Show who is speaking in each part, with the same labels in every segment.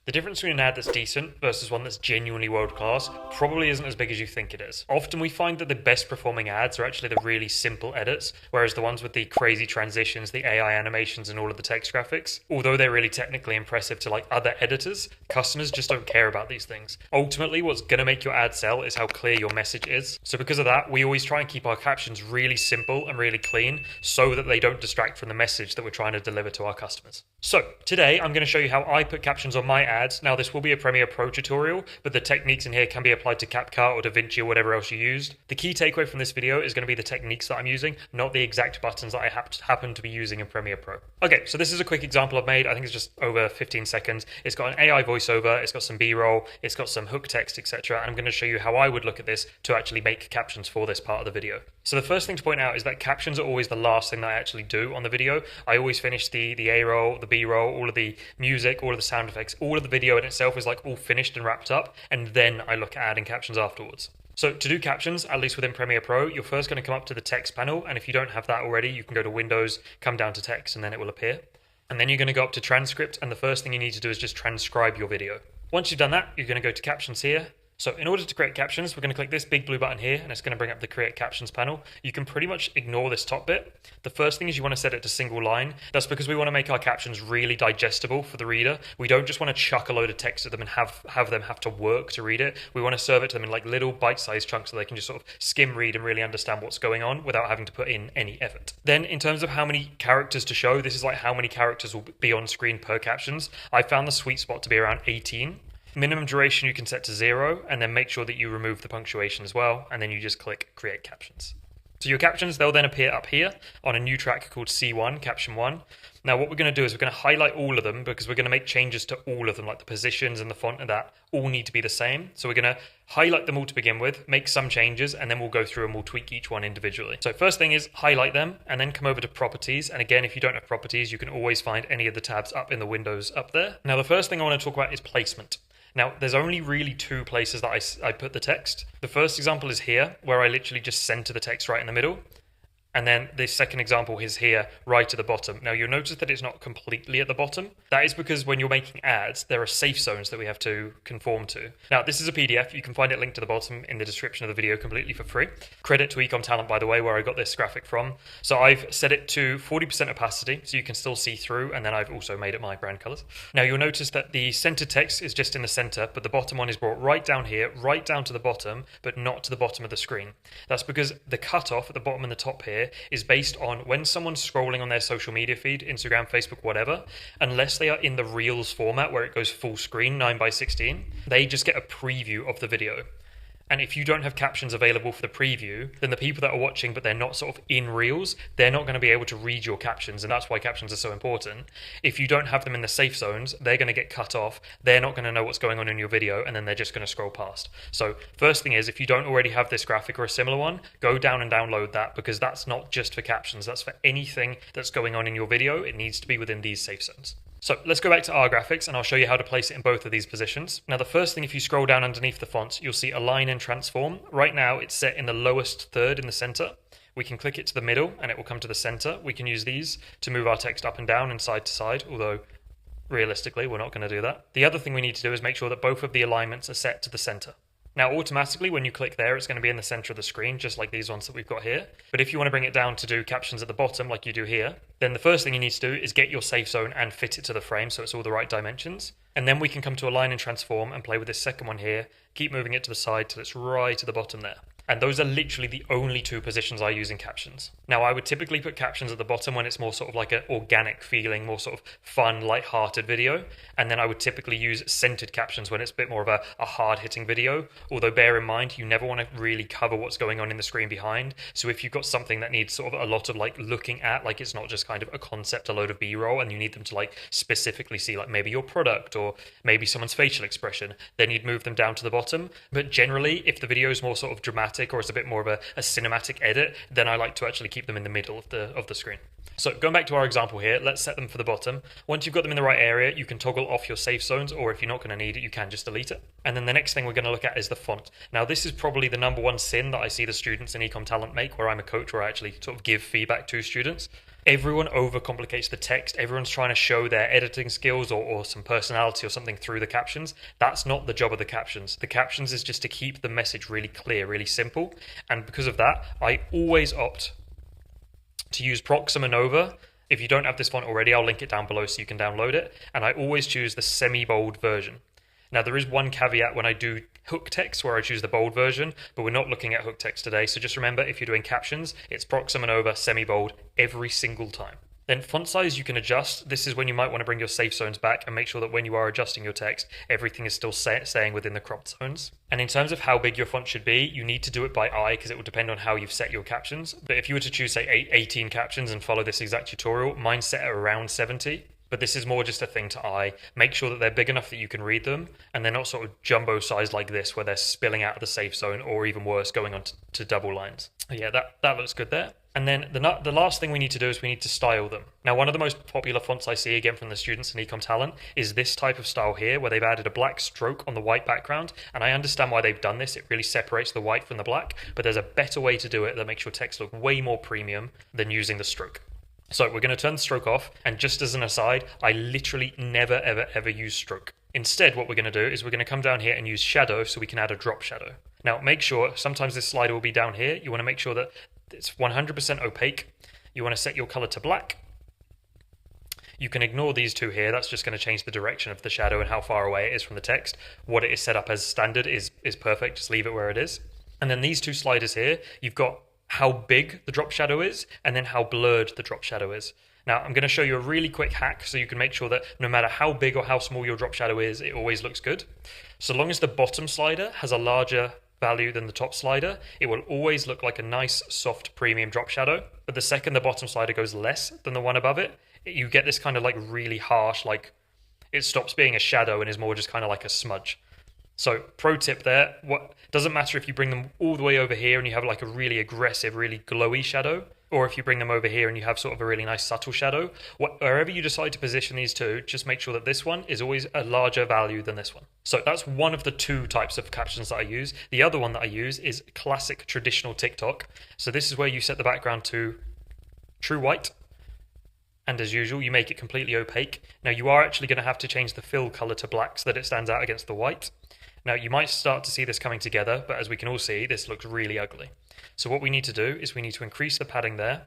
Speaker 1: The difference between an ad that's decent versus one that's genuinely world-class probably isn't as big as you think it is. Often we find that the best performing ads are actually the really simple edits, whereas the ones with the crazy transitions, the AI animations and all of the text graphics, although they're really technically impressive to like other editors, customers just don't care about these things. Ultimately, what's going to make your ad sell is how clear your message is. So because of that, we always try and keep our captions really simple and really clean so that they don't distract from the message that we're trying to deliver to our customers. So today I'm going to show you how I put captions on my ads. Now this will be a Premiere Pro tutorial, but the techniques in here can be applied to CapCut or DaVinci or whatever else you used. The key takeaway from this video is going to be the techniques that I'm using, not the exact buttons that I happen to be using in Premiere Pro. Okay, so this is a quick example I've made. I think it's just over 15 seconds. It's got an AI voiceover, it's got some B-roll, it's got some hook text, etc. And I'm going to show you how I would look at this to actually make captions for this part of the video. So the first thing to point out is that captions are always the last thing that I actually do on the video. I always finish the A-roll, the B-roll, all of the music, all of the sound effects, all of the video in itself is like all finished and wrapped up, and then I look at adding captions afterwards. So to do captions, at least within Premiere Pro, you're first going to come up to the text panel, and if you don't have that already, you can go to Windows, come down to text, and then it will appear. And then you're going to go up to transcript, and the first thing you need to do is just transcribe your video. Once you've done that, you're going to go to captions here. So in order to create captions, we're going to click this big blue button here, and it's going to bring up the Create Captions panel. You can pretty much ignore this top bit. The first thing is you want to set it to single line. That's because we want to make our captions really digestible for the reader. We don't just want to chuck a load of text at them and have them have to work to read it. We want to serve it to them in like little bite-sized chunks so they can just sort of skim read and really understand what's going on without having to put in any effort. Then in terms of how many characters to show, this is like how many characters will be on screen per captions. I found the sweet spot to be around 18. Minimum duration you can set to 0, and then make sure that you remove the punctuation as well, and then you just click Create Captions. So your captions, they'll then appear up here on a new track called C1, Caption 1. Now what we're going to do is we're going to highlight all of them because we're going to make changes to all of them, like the positions and the font and that all need to be the same. So we're going to highlight them all to begin with, make some changes, and then we'll go through and we'll tweak each one individually. So first thing is highlight them and then come over to properties. And again, if you don't have properties, you can always find any of the tabs up in the windows up there. Now the first thing I want to talk about is placement. Now, there's only really two places that I put the text. The first example is here, where I literally just center the text right in the middle. And then the second example is here, right at the bottom. Now, you'll notice that it's not completely at the bottom. That is because when you're making ads, there are safe zones that we have to conform to. Now, this is a PDF. You can find it linked to the bottom in the description of the video completely for free. Credit to Ecom Talent, by the way, where I got this graphic from. So I've set it to 40% opacity, so you can still see through, and then I've also made it my brand colors. Now, you'll notice that the center text is just in the center, but the bottom one is brought right down here, right down to the bottom, but not to the bottom of the screen. That's because the cutoff at the bottom and the top here is based on when someone's scrolling on their social media feed, Instagram, Facebook, whatever, unless they are in the Reels format where it goes full screen, 9:16, they just get a preview of the video. And if you don't have captions available for the preview, then the people that are watching but they're not sort of in Reels, they're not going to be able to read your captions, and that's why captions are so important. If you don't have them in the safe zones, they're going to get cut off, they're not going to know what's going on in your video, and then they're just going to scroll past. So first thing is, if you don't already have this graphic or a similar one, go down and download that, because that's not just for captions, that's for anything that's going on in your video. It needs to be within these safe zones. So let's go back to our graphics and I'll show you how to place it in both of these positions. Now the first thing, if you scroll down underneath the fonts, you'll see Align and Transform. Right now it's set in the lowest third in the center. We can click it to the middle and it will come to the center. We can use these to move our text up and down and side to side, although realistically we're not going to do that. The other thing we need to do is make sure that both of the alignments are set to the center. Now automatically when you click there, it's going to be in the center of the screen, just like these ones that we've got here. But if you want to bring it down to do captions at the bottom like you do here, then the first thing you need to do is get your safe zone and fit it to the frame so it's all the right dimensions. And then we can come to Align and Transform and play with this second one here, keep moving it to the side till it's right at the bottom there. And those are literally the only two positions I use in captions. Now, I would typically put captions at the bottom when it's more sort of like an organic feeling, more sort of fun, light-hearted video. And then I would typically use centered captions when it's a bit more of a hard-hitting video. Although bear in mind, you never want to really cover what's going on in the screen behind. So if you've got something that needs sort of a lot of like looking at, like it's not just kind of a concept, a load of B-roll, and you need them to like specifically see like maybe your product or maybe someone's facial expression, then you'd move them down to the bottom. But generally, if the video is more sort of dramatic or it's a bit more of a cinematic edit, then I like to actually keep them in the middle of the screen. So going back to our example here, let's set them for the bottom. Once you've got them in the right area, you can toggle off your safe zones, or if you're not going to need it, you can just delete it. And then the next thing we're going to look at is the font. Now, this is probably the number one sin that I see the students in Ecom Talent make, where I'm a coach, where I actually sort of give feedback to students. Everyone overcomplicates the text. Everyone's trying to show their editing skills or some personality or something through the captions. That's not the job of the captions. The captions is just to keep the message really clear, really simple. And because of that, I always opt to use Proxima Nova. If you don't have this font already, I'll link it down below so you can download it. And I always choose the semi-bold version. Now, there is one caveat when I do hook text where I choose the bold version, but we're not looking at hook text today. So just remember, if you're doing captions, it's Proxima Nova semi-bold every single time. Then font size you can adjust. This is when you might want to bring your safe zones back and make sure that when you are adjusting your text, everything is still staying within the cropped zones. And in terms of how big your font should be, you need to do it by eye because it will depend on how you've set your captions. But if you were to choose, say, 18 captions and follow this exact tutorial, mine's set at around 70. But this is more just a thing to eye. Make sure that they're big enough that you can read them, and they're not sort of jumbo sized like this where they're spilling out of the safe zone, or even worse, going on to double lines. Yeah, that looks good there. And then the last thing we need to do is we need to style them. Now, one of the most popular fonts I see, again, from the students in Ecom Talent is this type of style here, where they've added a black stroke on the white background. And I understand why they've done this. It really separates the white from the black, but there's a better way to do it that makes your text look way more premium than using the stroke. So we're going to turn the stroke off, and just as an aside, I literally never, ever use stroke. Instead, what we're going to do is we're going to come down here and use shadow so we can add a drop shadow. Now, make sure, sometimes this slider will be down here. You want to make sure that it's 100% opaque. You want to set your color to black. You can ignore these two here. That's just going to change the direction of the shadow and how far away it is from the text. What it is set up as standard is perfect. Just leave it where it is. And then these two sliders here, you've got how big the drop shadow is, and then how blurred the drop shadow is. Now, I'm going to show you a really quick hack so you can make sure that no matter how big or how small your drop shadow is, it always looks good. So long as the bottom slider has a larger value than the top slider, it will always look like a nice, soft, premium drop shadow. But the second the bottom slider goes less than the one above it, you get this kind of like really harsh, like it stops being a shadow and is more just kind of like a smudge. So pro tip there, what doesn't matter if you bring them all the way over here and you have like a really aggressive, really glowy shadow, or if you bring them over here and you have sort of a really nice subtle shadow. Wherever you decide to position these two, just make sure that this one is always a larger value than this one. So that's one of the two types of captions that I use. The other one that I use is classic traditional TikTok. So this is where you set the background to true white. And as usual, you make it completely opaque. Now you are actually going to have to change the fill color to black so that it stands out against the white. Now, you might start to see this coming together, but as we can all see, this looks really ugly. So what we need to do is we need to increase the padding there,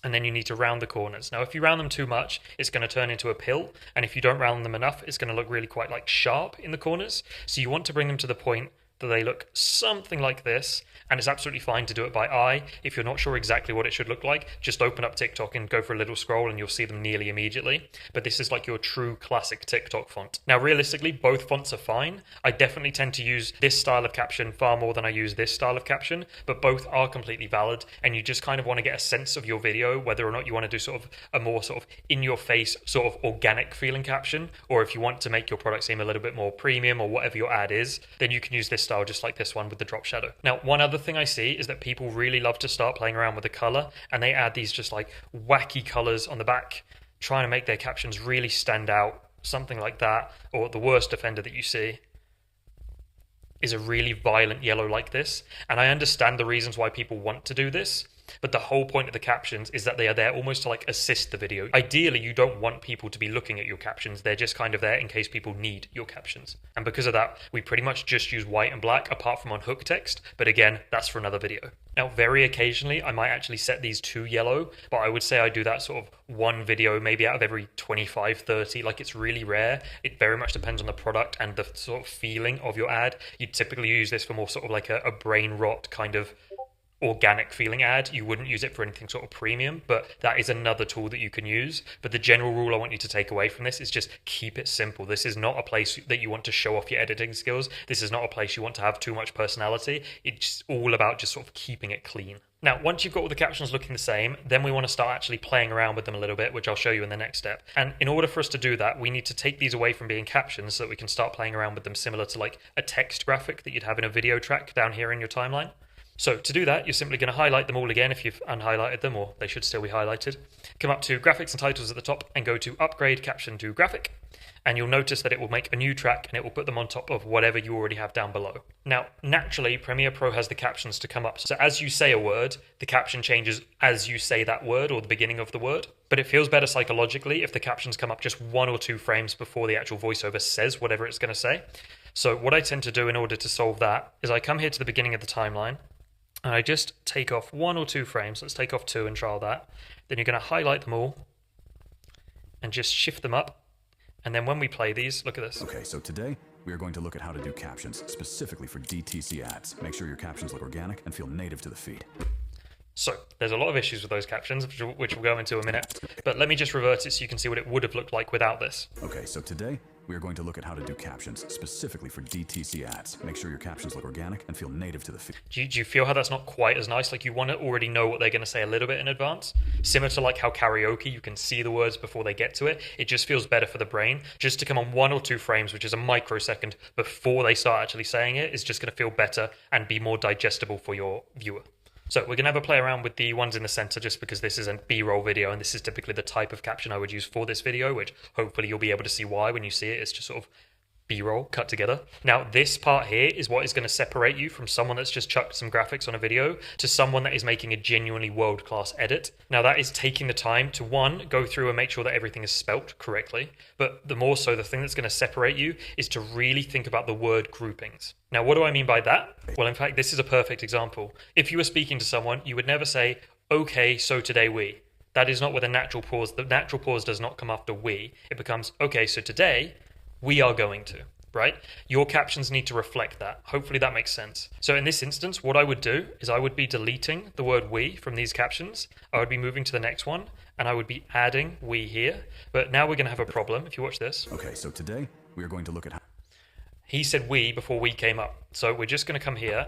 Speaker 1: and then you need to round the corners. Now, if you round them too much, it's going to turn into a pill, and if you don't round them enough, it's going to look really quite like sharp in the corners. So you want to bring them to the point that they look something like this, and it's absolutely fine to do it by eye. If you're not sure exactly what it should look like, just open up TikTok and go for a little scroll and you'll see them nearly immediately. But this is like your true classic TikTok font. Now, realistically, both fonts are fine. I definitely tend to use this style of caption far more than I use this style of caption, but both are completely valid, and you just kind of want to get a sense of your video, whether or not you want to do sort of a more sort of in-your-face, sort of organic feeling caption, or if you want to make your product seem a little bit more premium or whatever your ad is, then you can use this style just like this one with the drop shadow. Now, one other thing I see is that people really love to start playing around with the color, and they add these just like wacky colors on the back, trying to make their captions really stand out, something like that. Or the worst offender that you see is a really violent yellow like this. And I understand the reasons why people want to do this, but the whole point of the captions is that they are there almost to like assist the video. Ideally, you don't want people to be looking at your captions. They're just kind of there in case people need your captions. And because of that, we pretty much just use white and black apart from on hook text. But again, that's for another video. Now, very occasionally, I might actually set these to yellow, but I would say I do that sort of one video, maybe out of every 25, 30. Like, it's really rare. It very much depends on the product and the sort of feeling of your ad. You typically use this for more sort of like a brain rot kind of organic feeling ad. You wouldn't use it for anything sort of premium, but that is another tool that you can use. But the general rule I want you to take away from this is just keep it simple. This is not a place that you want to show off your editing skills. This is not a place you want to have too much personality. It's all about just sort of keeping it clean. Now, once you've got all the captions looking the same, then we want to start actually playing around with them a little bit, which I'll show you in the next step. And in order for us to do that, we need to take these away from being captions so that we can start playing around with them similar to like a text graphic that you'd have in a video track down here in your timeline. So to do that, you're simply going to highlight them all again if you've unhighlighted them, or they should still be highlighted. Come up to graphics and titles at the top and go to upgrade caption to graphic. And you'll notice that it will make a new track and it will put them on top of whatever you already have down below. Now, naturally, Premiere Pro has the captions to come up. So as you say a word, the caption changes as you say that word or the beginning of the word. But it feels better psychologically if the captions come up just 1 or 2 frames before the actual voiceover says whatever it's going to say. So what I tend to do in order to solve that is I come here to the beginning of the timeline and I just take off 1 or 2 frames. Let's take off 2 and trial that. Then you're going to highlight them all and just shift them up. And then when we play these, look at this.
Speaker 2: Okay, so today we are going to look at how to do captions, specifically for DTC ads. Make sure your captions look organic and feel native to the feed.
Speaker 1: So there's a lot of issues with those captions, which we'll go into in a minute. But let me just revert it so you can see what it would have looked like without this.
Speaker 2: Okay, so today we are going to look at how to do captions, specifically for DTC ads. Make sure your captions look organic and feel native to the feed.
Speaker 1: Do you feel how that's not quite as nice? Like you want to already know what they're going to say a little bit in advance? Similar to like how karaoke, you can see the words before they get to it. It just feels better for the brain. Just to come on 1 or 2 frames, which is a microsecond before they start actually saying it, is just going to feel better and be more digestible for your viewer. So we're going to have a play around with the ones in the center just because this is a B-roll video and this is typically the type of caption I would use for this video, which hopefully you'll be able to see why when you see it. It's just sort of B-roll cut together. Now this part here is what is going to separate you from someone that's just chucked some graphics on a video to someone that is making a genuinely world-class edit. Now that is taking the time to, 1, go through and make sure that everything is spelt correctly, but the more so the thing that's going to separate you is to really think about the word groupings. Now what do I mean by that? Well, in fact, this is a perfect example. If you were speaking to someone, you would never say, okay, so today we. That is not with a natural pause. The natural pause does not come after we. It becomes, okay, so today we are going to, right? Your captions need to reflect that. Hopefully that makes sense. So in this instance, what I would do is I would be deleting the word we from these captions. I would be moving to the next one and I would be adding we here. But now we're going to have a problem if you watch this.
Speaker 2: Okay, so today we are going to look at how...
Speaker 1: He said we before we came up. So we're just going to come here.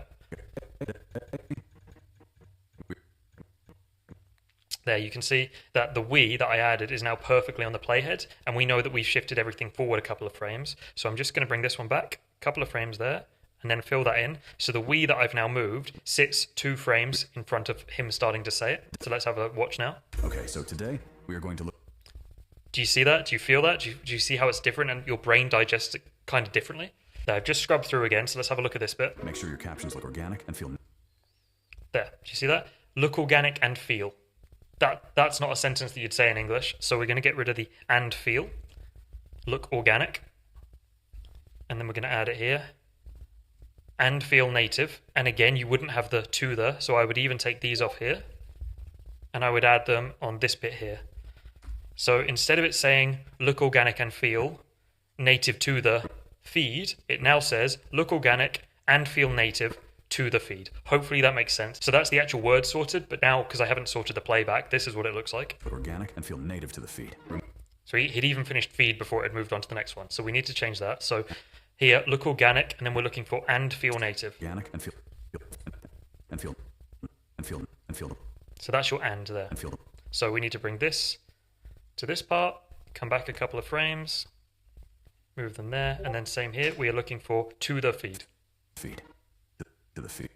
Speaker 1: There, you can see that the we that I added is now perfectly on the playhead, and we know that we've shifted everything forward a couple of frames. So I'm just going to bring this one back, a couple of frames there, and then fill that in. So the we that I've now moved sits 2 frames in front of him starting to say it. So let's have a watch now.
Speaker 2: Okay, so today we are going to look...
Speaker 1: Do you see that? Do you feel that? Do you see how it's different and your brain digests it kind of differently? There, I've just scrubbed through again, so let's have a look at this bit.
Speaker 2: Make sure your captions look organic and feel...
Speaker 1: There, do you see that? Look organic and feel. That's not a sentence that you'd say in English, so we're going to get rid of the and feel. Look organic. And then we're going to add it here. And feel native. And again, you wouldn't have the to there, so I would even take these off here. And I would add them on this bit here. So instead of it saying look organic and feel native to the feed, it now says look organic and feel native to the feed. Hopefully that makes sense. So that's the actual word sorted, but now because I haven't sorted the playback, this is what it looks like.
Speaker 2: Organic and feel native to the feed.
Speaker 1: So he'd even finished feed before it had moved on to the next one. So we need to change that. So here, look organic, and then we're looking for and feel native.
Speaker 2: Organic and feel and feel.
Speaker 1: So that's your and there.
Speaker 2: And feel.
Speaker 1: So we need to bring this to this part, come back a couple of frames, move them there, and then same here. We are looking for to the feed.
Speaker 2: Feed. To the feed.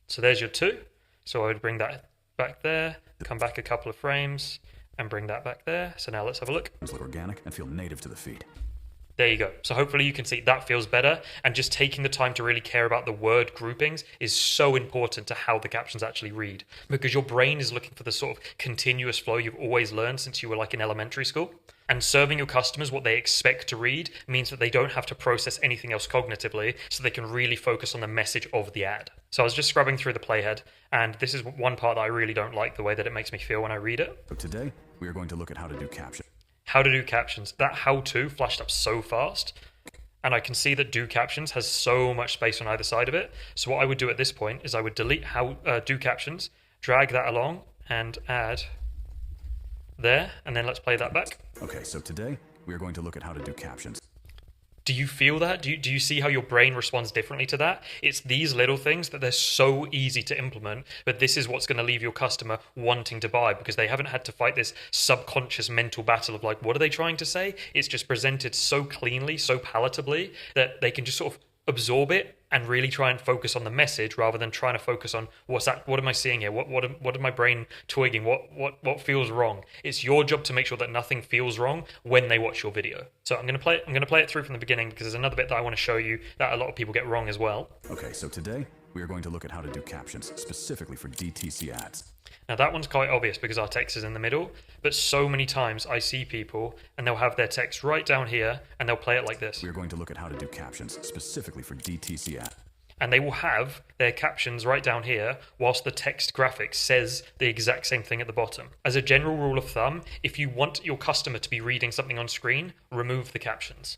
Speaker 1: So there's your 2. So I would bring that back there, come back a couple of frames, and bring that back there. So now let's have a look.
Speaker 2: Look organic and feel native to the feed.
Speaker 1: There you go. So hopefully you can see that feels better, and just taking the time to really care about the word groupings is so important to how the captions actually read, because your brain is looking for the sort of continuous flow you've always learned since you were like in elementary school. And serving your customers what they expect to read means that they don't have to process anything else cognitively, so they can really focus on the message of the ad. So I was just scrubbing through the playhead, and this is one part that I really don't like, the way that it makes me feel when I read it.
Speaker 2: So today, we are going to look at how to do captions.
Speaker 1: How to do captions. That how-to flashed up so fast, and I can see that do captions has so much space on either side of it. So what I would do at this point is I would delete do captions, drag that along, and add there, and then let's play that back.
Speaker 2: Okay, so today we are going to look at how to do captions.
Speaker 1: Do you feel that? Do you see how your brain responds differently to that? It's these little things that they're so easy to implement, but this is what's going to leave your customer wanting to buy, because they haven't had to fight this subconscious mental battle of like, what are they trying to say? It's just presented so cleanly, so palatably, that they can just sort of absorb it and really try and focus on the message rather than trying to focus on what am I seeing here? What am my brain twigging? What feels wrong? It's your job to make sure that nothing feels wrong when they watch your video. So I'm going to play it through from the beginning because there's another bit that I want to show you that a lot of people get wrong as well.
Speaker 2: Okay, so today we are going to look at how to do captions specifically for DTC ads.
Speaker 1: Now that one's quite obvious because our text is in the middle, but so many times I see people and they'll have their text right down here and they'll play it like this.
Speaker 2: We are going to look at how to do captions specifically for DTC ads.
Speaker 1: And they will have their captions right down here whilst the text graphic says the exact same thing at the bottom. As a general rule of thumb, if you want your customer to be reading something on screen, remove the captions.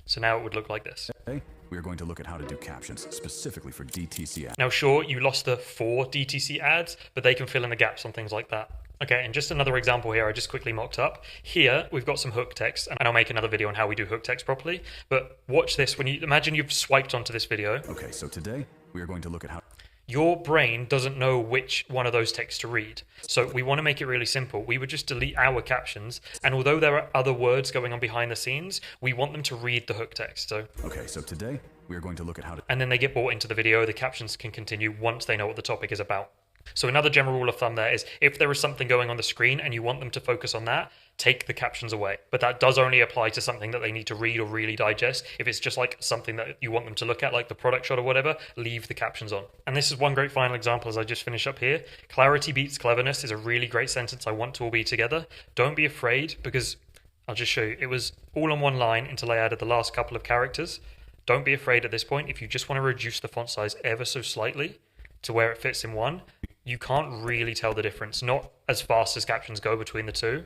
Speaker 1: So now it would look like this.
Speaker 2: Today, we are going to look at how to do captions specifically for DTC ads.
Speaker 1: Now sure, you lost the 4 DTC ads, but they can fill in the gaps on things like that. Okay, and just another example here I just quickly mocked up. Here, we've got some hook text, and I'll make another video on how we do hook text properly. But watch this, when you imagine you've swiped onto this video.
Speaker 2: Okay, so today, we are going to look at how...
Speaker 1: Your brain doesn't know which one of those texts to read. So we want to make it really simple. We would just delete our captions, and although there are other words going on behind the scenes, we want them to read the hook text. So
Speaker 2: okay, so today, we are going to look at how to...
Speaker 1: And then they get brought into the video, the captions can continue once they know what the topic is about. So another general rule of thumb there is if there is something going on the screen and you want them to focus on that, take the captions away. But that does only apply to something that they need to read or really digest. If it's just like something that you want them to look at, like the product shot or whatever, leave the captions on. And this is one great final example as I just finish up here. Clarity beats cleverness is a really great sentence I want to all be together. Don't be afraid, because I'll just show you. It was all on one line until I added the last couple of characters. Don't be afraid at this point. If you just want to reduce the font size ever so slightly to where it fits in one, you can't really tell the difference, not as fast as captions go between the two.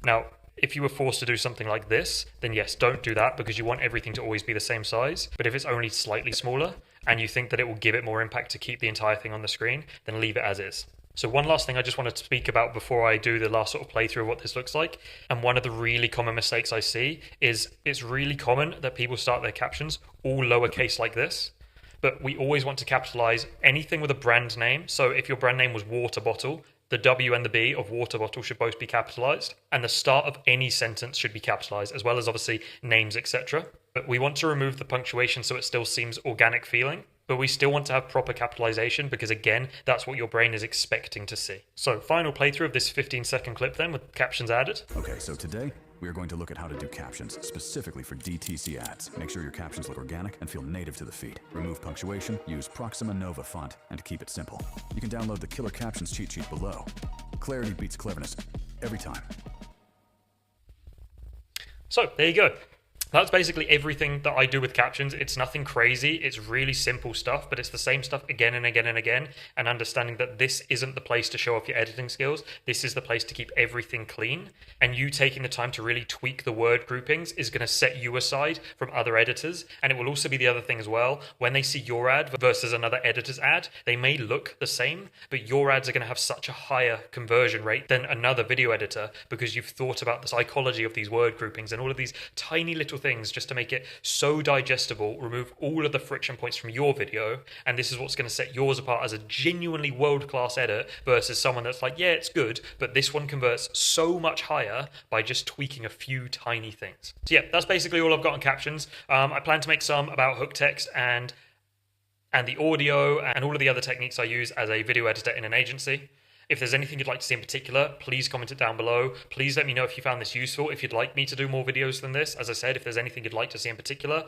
Speaker 1: Now, if you were forced to do something like this, then yes, don't do that because you want everything to always be the same size. But if it's only slightly smaller and you think that it will give it more impact to keep the entire thing on the screen, then leave it as is. So one last thing I just wanted to speak about before I do the last sort of playthrough of what this looks like. And one of the really common mistakes I see is it's really common that people start their captions all lowercase like this. But we always want to capitalize anything with a brand name. So if your brand name was water bottle, the W and the B of water bottle should both be capitalized. And the start of any sentence should be capitalized, as well as obviously names, etc. But we want to remove the punctuation so it still seems organic feeling. But we still want to have proper capitalization because, again, that's what your brain is expecting to see. So final playthrough of this 15-second clip then with captions added.
Speaker 2: Okay, so today, we are going to look at how to do captions specifically for DTC ads. Make sure your captions look organic and feel native to the feed. Remove punctuation, use Proxima Nova font, and keep it simple. You can download the Killer Captions cheat sheet below. Clarity beats cleverness every time.
Speaker 1: So there you go. That's basically everything that I do with captions. It's nothing crazy. It's really simple stuff, but it's the same stuff again and again and again. And understanding that this isn't the place to show off your editing skills. This is the place to keep everything clean. And you taking the time to really tweak the word groupings is going to set you aside from other editors. And it will also be the other thing as well. When they see your ad versus another editor's ad, they may look the same, but your ads are going to have such a higher conversion rate than another video editor because you've thought about the psychology of these word groupings and all of these tiny little things just to make it so digestible, remove all of the friction points from your video, and this is what's going to set yours apart as a genuinely world-class edit versus someone that's like, yeah, it's good, but this one converts so much higher by just tweaking a few tiny things. So yeah, that's basically all I've got on captions. I plan to make some about hook text and the audio and all of the other techniques I use as a video editor in an agency. If there's anything you'd like to see in particular, please comment it down below. Please let me know if you found this useful. If you'd like me to do more videos than this, as I said, if there's anything you'd like to see in particular,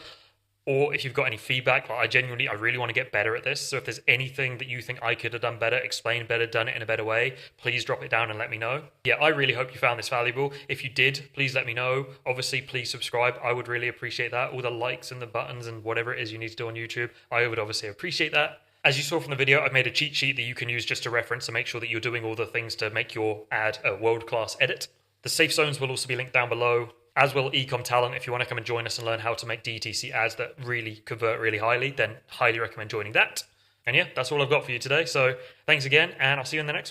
Speaker 1: or if you've got any feedback, like I really want to get better at this. So if there's anything that you think I could have done better, explained better, done it in a better way, please drop it down and let me know. Yeah, I really hope you found this valuable. If you did, please let me know. Obviously, please subscribe. I would really appreciate that. All the likes and the buttons and whatever it is you need to do on YouTube, I would obviously appreciate that. As you saw from the video, I've made a cheat sheet that you can use just to reference to make sure that you're doing all the things to make your ad a world-class edit. The safe zones will also be linked down below, as will Ecom Talent. If you want to come and join us and learn how to make DTC ads that really convert really highly, then highly recommend joining that. And yeah, that's all I've got for you today. So thanks again, and I'll see you in the next one.